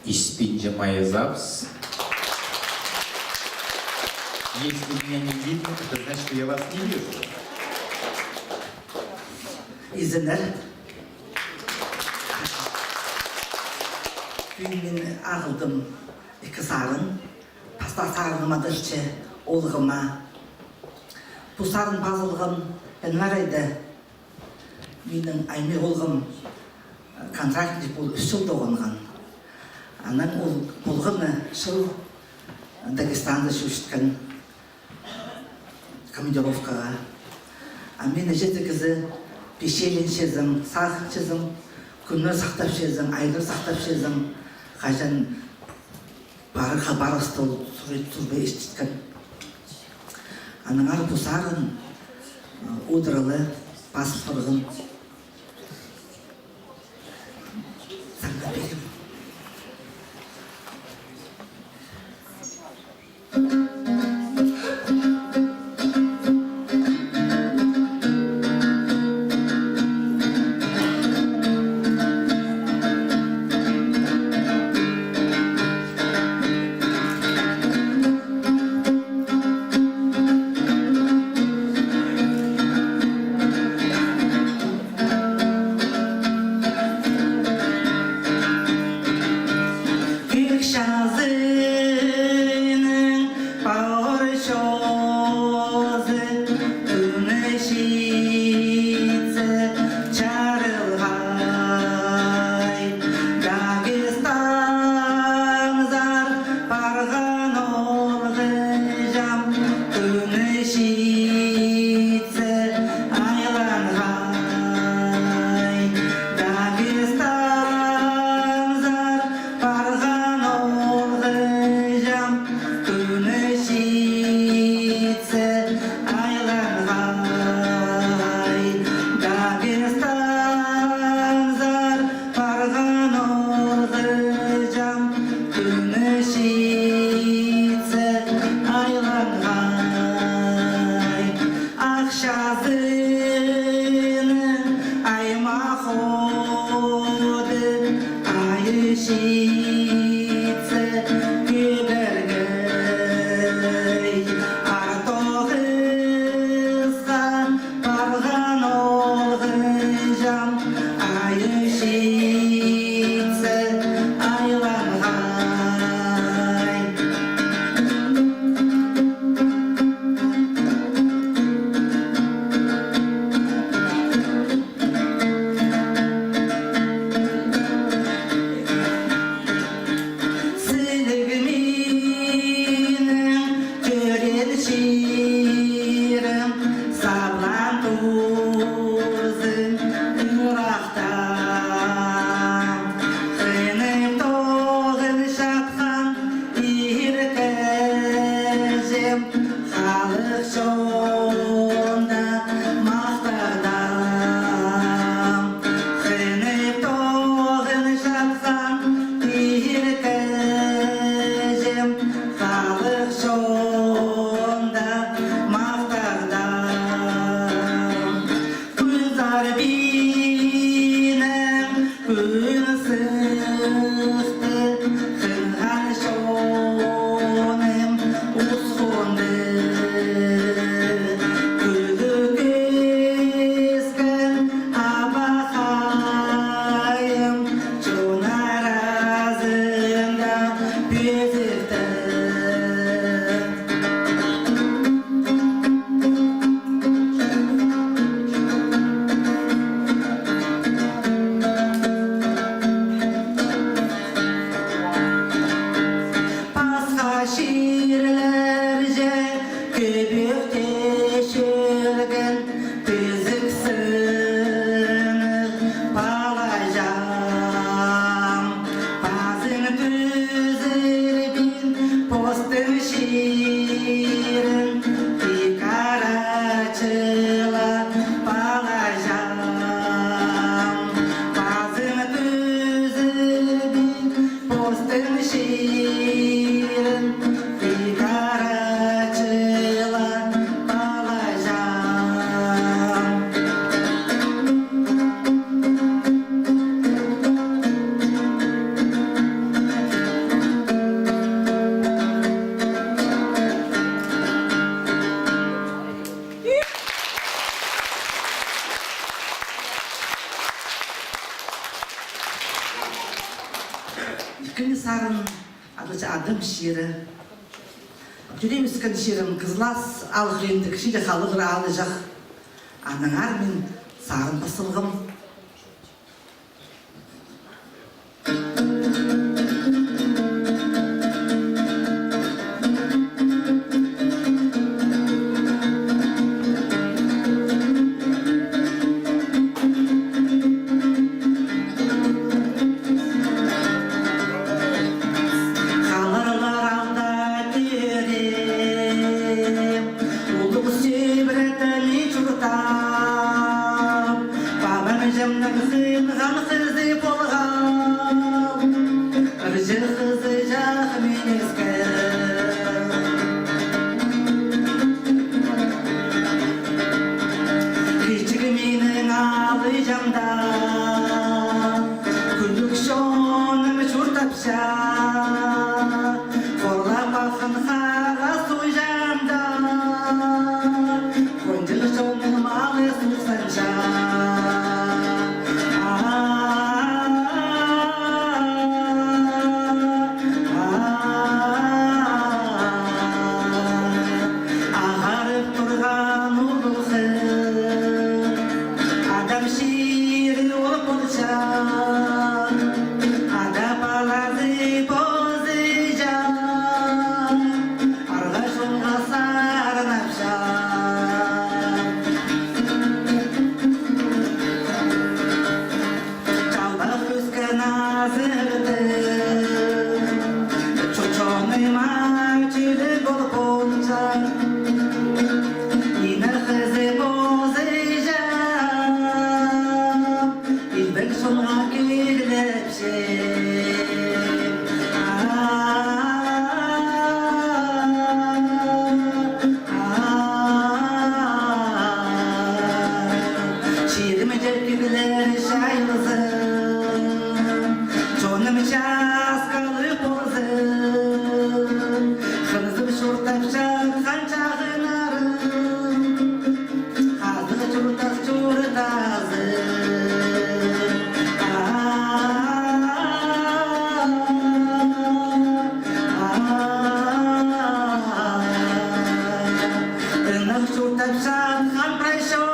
Испинджа моя запс. Если меня не видно, это значит, что я вас не вижу. İzinler. Gün ağıldım iki sarın. Pasta sarınıma dışçı olğıma. Bu sarın bazılığım ben var idi. Benim aymi olğım kontraktif ol üstül doğunğın. Anan olğımı şıl Дагестанда шүшткін командировкаға. Мен жеті кізі пешелен шезім, сақ шезім, күнні сақтап шезім, айды сақтап шезім, қажан барыстыл тұрбай ештіткін. Аныңар бұсағын ұдырылы басылғын. Саңға бекім. Kışkın sarın adıca adım şiiri. Жүрейміз кін шерім қызлас алғы енді кіші халық алыжақ. Аныңар мен сағын басылғым. Хан прайшов